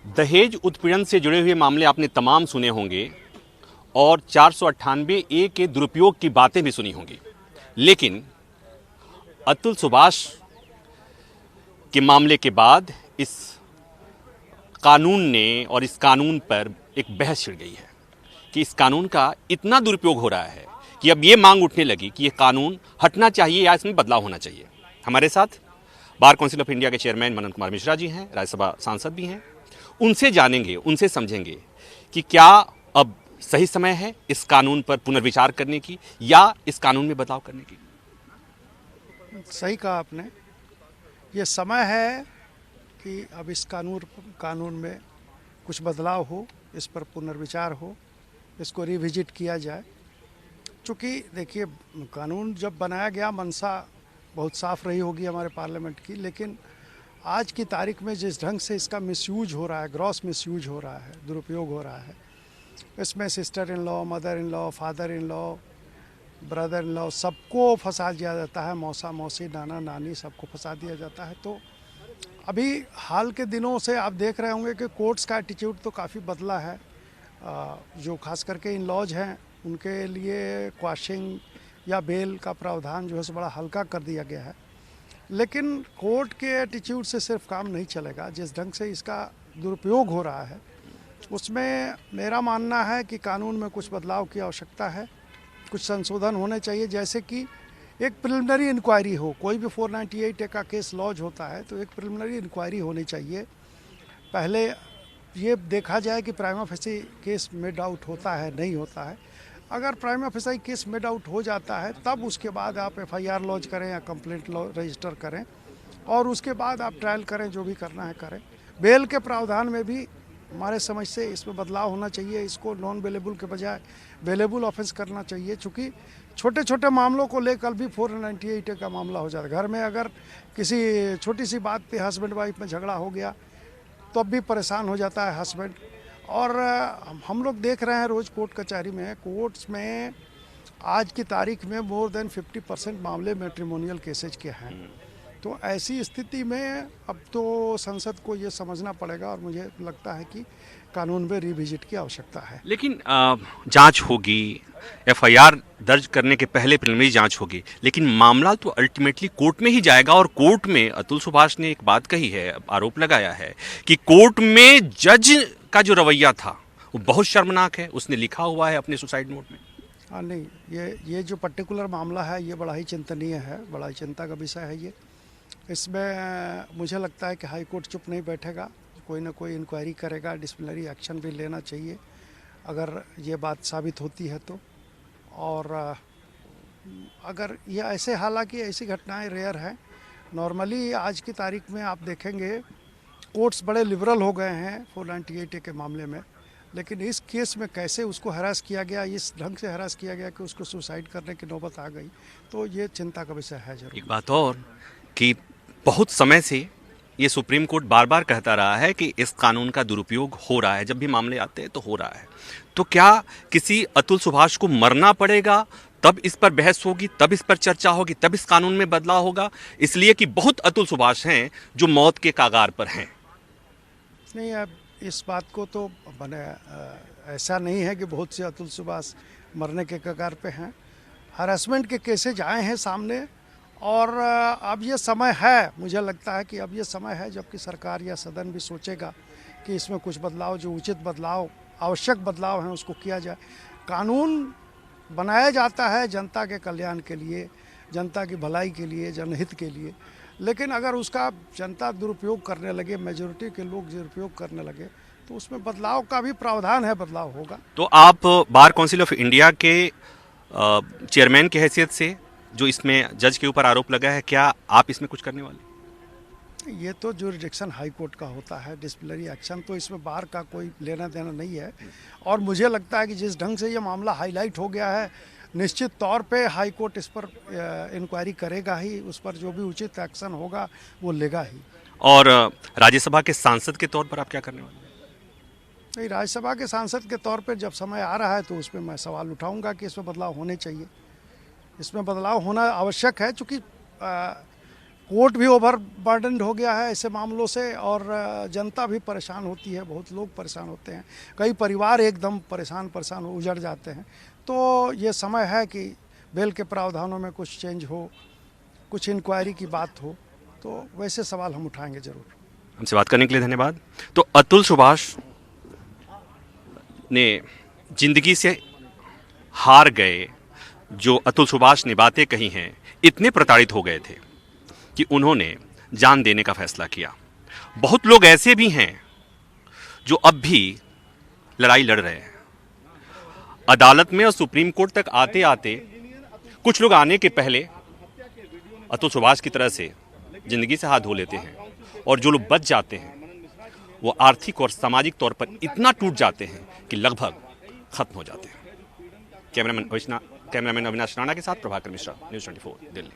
दहेज उत्पीड़न से जुड़े हुए मामले आपने तमाम सुने होंगे और 498 के दुरुपयोग की बातें भी सुनी होंगी, लेकिन अतुल सुभाष के मामले के बाद इस कानून ने और इस कानून पर एक बहस छिड़ गई है कि इस कानून का इतना दुरुपयोग हो रहा है कि अब ये मांग उठने लगी कि ये कानून हटना चाहिए या इसमें बदलाव होना चाहिए। हमारे साथ बार काउंसिल ऑफ इंडिया के चेयरमैन मनन कुमार मिश्रा जी हैं, राज्यसभा सांसद भी हैं। उनसे जानेंगे, उनसे समझेंगे कि क्या अब सही समय है इस कानून पर पुनर्विचार करने की या इस कानून में बदलाव करने की। सही कहा आपने, ये समय है कि अब इस कानून में कुछ बदलाव हो, इस पर पुनर्विचार हो, इसको रिविजिट किया जाए। चूँकि देखिए, कानून जब बनाया गया मंशा बहुत साफ रही होगी हमारे पार्लियामेंट की, लेकिन आज की तारीख में जिस ढंग से इसका मिसयूज हो रहा है, ग्रॉस मिसयूज हो रहा है, दुरुपयोग हो रहा है, इसमें sister in law, mother in law, father in law, brother in law सबको फंसा दिया जाता है, मौसा मौसी, नाना नानी सबको फंसा दिया जाता है। तो अभी हाल के दिनों से आप देख रहे होंगे कि कोर्ट्स का एटीट्यूड तो काफ़ी बदला है। जो खास करके इन लॉज हैं उनके लिए क्वाशिंग या बेल का प्रावधान जो है बड़ा हल्का कर दिया गया है। लेकिन कोर्ट के एटीट्यूड से सिर्फ काम नहीं चलेगा। जिस ढंग से इसका दुरुपयोग हो रहा है उसमें मेरा मानना है कि कानून में कुछ बदलाव की आवश्यकता है, कुछ संशोधन होने चाहिए। जैसे कि एक प्रिलिमिनरी इंक्वायरी हो, कोई भी 498 का केस लॉज होता है तो एक प्रिलिमिनरी इंक्वायरी होनी चाहिए। पहले ये देखा जाए कि prima facie case made out होता है नहीं होता है। अगर prima facie case made out हो जाता है तब उसके बाद आप FIR लॉज करें या कंप्लेंट रजिस्टर करें और उसके बाद आप ट्रायल करें, जो भी करना है करें। बेल के प्रावधान में भी हमारे समझ से इसमें बदलाव होना चाहिए। इसको नॉन बेलेबल के बजाय बेलेबल ऑफेंस करना चाहिए। चूँकि छोटे छोटे मामलों को लेकर भी 498 का मामला हो जाता है। घर में अगर किसी छोटी सी बात पे हस्बैंड वाइफ में झगड़ा हो गया तो अब भी परेशान हो जाता है हस्बैंड। और हम लोग देख रहे हैं रोज़ कोर्ट कचहरी में, कोर्ट्स में आज की तारीख में मोर देन 50% मामले मैट्रिमोनियल केसेज के हैं। तो ऐसी स्थिति में अब तो संसद को ये समझना पड़ेगा और मुझे लगता है कि कानून में रिविजिट की आवश्यकता है। लेकिन जांच होगी, FIR दर्ज करने के पहले प्रिलिमिनरी जांच होगी, लेकिन मामला तो अल्टीमेटली कोर्ट में ही जाएगा। और कोर्ट में अतुल सुभाष ने एक बात कही है, आरोप लगाया है कि कोर्ट में जज का जो रवैया था वो बहुत शर्मनाक है। उसने लिखा हुआ है अपने सुसाइड नोट में। हाँ, नहीं, ये जो पर्टिकुलर मामला है ये बड़ा ही चिंतनीय है, बड़ा ही चिंता का विषय है ये। इसमें मुझे लगता है कि हाई कोर्ट चुप नहीं बैठेगा, कोई ना कोई इंक्वायरी करेगा, डिसिप्लिनरी एक्शन भी लेना चाहिए अगर ये बात साबित होती है तो। और अगर ये ऐसे, हालांकि ऐसी घटनाएं रेयर हैं। नॉर्मली आज की तारीख में आप देखेंगे कोर्ट्स बड़े लिबरल हो गए हैं 498 के मामले में, लेकिन इस केस में कैसे उसको हरास किया गया, इस ढंग से हरास किया गया कि उसको सुसाइड करने की नौबत आ गई, तो ये चिंता का विषय है जरूर। एक बात और कि बहुत समय से ये सुप्रीम कोर्ट बार बार कहता रहा है कि इस कानून का दुरुपयोग हो रहा है, जब भी मामले आते हैं तो हो रहा है। तो क्या किसी अतुल सुभाष को मरना पड़ेगा तब इस पर बहस होगी, तब इस पर चर्चा होगी, तब इस कानून में बदलाव होगा? इसलिए कि बहुत अतुल सुभाष हैं जो मौत के कागार पर हैं। नहीं, अब इस बात को तो मैंने ऐसा नहीं है कि बहुत से अतुल सुभाष मरने के कगार पे हैं। हरासमेंट के केसेज आए हैं सामने और अब ये समय है, मुझे लगता है कि अब ये समय है जबकि सरकार या सदन भी सोचेगा कि इसमें कुछ बदलाव, जो उचित बदलाव, आवश्यक बदलाव हैं उसको किया जाए। कानून बनाया जाता है जनता के कल्याण के लिए, जनता की भलाई के लिए, जनहित के लिए, लेकिन अगर उसका जनता दुरुपयोग करने लगे, मेजॉरिटी के लोग दुरुपयोग करने लगे तो उसमें बदलाव का भी प्रावधान है, बदलाव होगा। तो आप बार काउंसिल ऑफ इंडिया के चेयरमैन की हैसियत से जो इसमें जज के ऊपर आरोप लगा है, क्या आप इसमें कुछ करने वाले? ये तो ज्यूरिडिक्शन हाई कोर्ट का होता है, डिसिप्लिनरी एक्शन, तो इसमें बार का कोई लेना देना नहीं है। और मुझे लगता है कि जिस ढंग से ये मामला हाईलाइट हो गया है, निश्चित तौर पे हाई कोर्ट इस पर इंक्वायरी करेगा ही, उस पर जो भी उचित एक्शन होगा वो लेगा ही। और राज्यसभा के सांसद के तौर पर आप क्या करने वाले? नहीं, राज्यसभा के सांसद के तौर पर जब समय आ रहा है तो उसमें मैं सवाल उठाऊंगा कि इसमें बदलाव होने चाहिए। इसमें बदलाव होना आवश्यक है, चूँकि कोर्ट भी ओवर बर्डनड हो गया है ऐसे मामलों से, और जनता भी परेशान होती है, बहुत लोग परेशान होते हैं, कई परिवार एकदम परेशान उजड़ जाते हैं। तो ये समय है कि बेल के प्रावधानों में कुछ चेंज हो, कुछ इंक्वायरी की बात हो, तो वैसे सवाल हम उठाएंगे जरूर। हमसे बात करने के लिए धन्यवाद। तो अतुल सुभाष ने जिंदगी से हार गए, जो अतुल सुभाष ने बातें कही हैं, इतने प्रताड़ित हो गए थे कि उन्होंने जान देने का फैसला किया। बहुत लोग ऐसे भी हैं जो अब भी लड़ाई लड़ रहे हैं। अदालत में और सुप्रीम कोर्ट तक आते आते कुछ लोग आने के पहले अतुल सुभाष की तरह से जिंदगी से हाथ धो लेते हैं, और जो लोग बच जाते हैं वो आर्थिक और सामाजिक तौर पर इतना टूट जाते हैं कि लगभग खत्म हो जाते हैं। कैमरामैन अविनाश राणा के साथ प्रभाकर मिश्रा, न्यूज़ 24 दिल्ली।